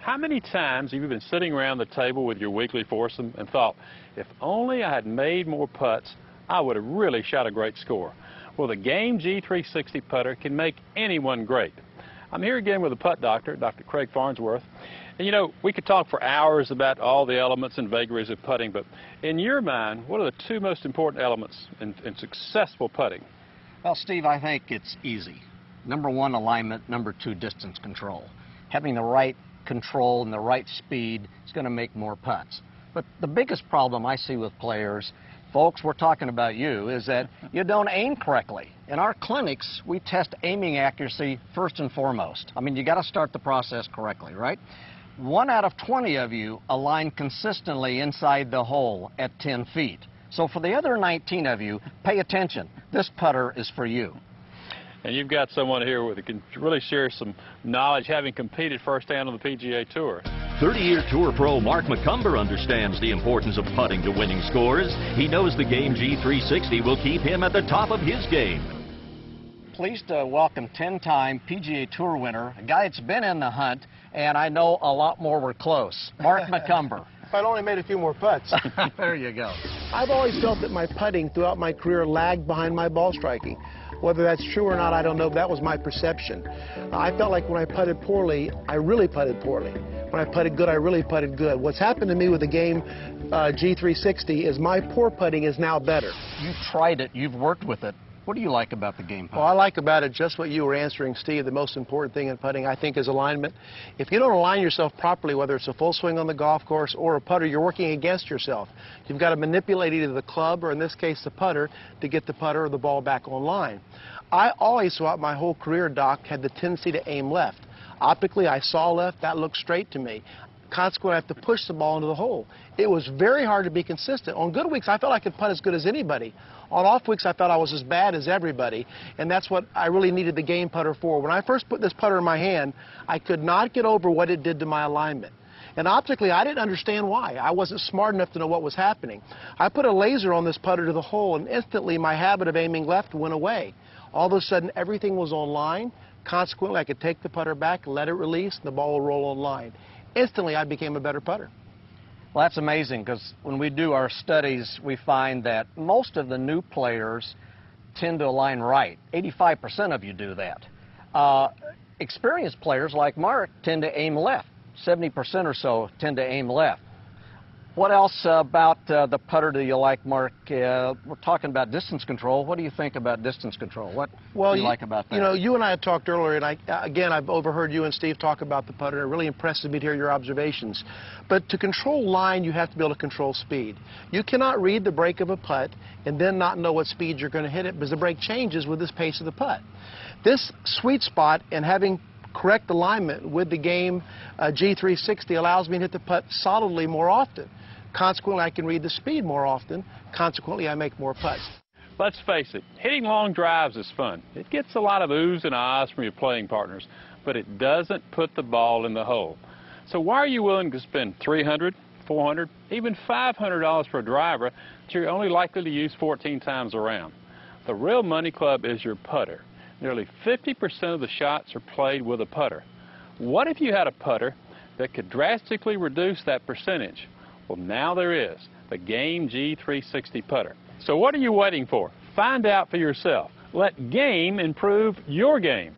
How many times have you been sitting around the table with your weekly foursome and thought, if only I had made more putts, I would have really shot a great score? Well, the Game G360 putter can make anyone great. I'm here again with the putt doctor, Dr. Craig Farnsworth. And you know, we could talk for hours about all the elements and vagaries of putting, but in your mind, what are the two most important elements in successful putting? Well, Steve, I think it's easy. Number one, alignment. Number two, distance control. Having the right control and the right speed is going to make more putts. But the biggest problem I see with players, folks, we're talking about you, is that you don't aim correctly. In our clinics, we test aiming accuracy first and foremost. I mean, you got to start the process correctly, right? 1 out of 20 of you align consistently inside the hole at 10 feet. So for the other 19 of you, pay attention. This putter is for you. And you've got someone here that can really share some knowledge, having competed firsthand on the PGA Tour. 30-year Tour pro Mark McCumber understands the importance of putting to winning scores. He knows the Game G360 will keep him at the top of his game. Pleased to welcome 10-time PGA Tour winner, a guy that's been in the hunt, and I know a lot more were close, Mark McCumber. If I'd only made a few more putts. There you go. I've always felt that my putting throughout my career lagged behind my ball striking. Whether that's true or not, I don't know, but that was my perception. I felt like when I putted poorly, I really putted poorly. When I putted good, I really putted good. What's happened to me with the Game G360 is my poor putting is now better. You've tried it. You've worked with it. What do you like about the game putt? Well, I like about it just what you were answering, Steve. The most important thing in putting, I think, is alignment. If you don't align yourself properly, whether it's a full swing on the golf course or a putter, you're working against yourself. You've got to manipulate either the club or, in this case, the putter to get the putter or the ball back on line. I always, throughout my whole career, Doc, had the tendency to aim left. Optically, I saw left. That looked straight to me. Consequently, I have to push the ball into the hole. It was very hard to be consistent. On good weeks, I felt I could putt as good as anybody. On off weeks, I felt I was as bad as everybody, and that's what I really needed the game putter for. When I first put this putter in my hand, I could not get over what it did to my alignment. And optically, I didn't understand why. I wasn't smart enough to know what was happening. I put a laser on this putter to the hole, and instantly my habit of aiming left went away. All of a sudden, everything was on line. Consequently, I could take the putter back, let it release, and the ball will roll on line. Instantly, I became a better putter. Well, that's amazing, because when we do our studies, we find that most of the new players tend to align right. 85% of you do that. Experienced players like Mark tend to aim left. 70% or so tend to aim left. What else about the putter do you like, Mark? We're talking about distance control. What do you think about distance control? What do you like about that? You know, you and I had talked earlier, and I've overheard you and Steve talk about the putter. It really impresses me to hear your observations. But to control line, you have to be able to control speed. You cannot read the break of a putt and then not know what speed you're going to hit it, because the break changes with this pace of the putt. This sweet spot in having correct alignment with the Game G360 allows me to hit the putt solidly more often. Consequently, I can read the speed more often. Consequently, I make more putts. Let's face it, hitting long drives is fun. It gets a lot of oohs and ahs from your playing partners, but it doesn't put the ball in the hole. So why are you willing to spend $300, $400, even $500 for a driver that you're only likely to use 14 times around? The real money club is your putter. Nearly 50% of the shots are played with a putter. What if you had a putter that could drastically reduce that percentage? Well, now there is, the Game G360 putter. So what are you waiting for? Find out for yourself. Let game improve your game.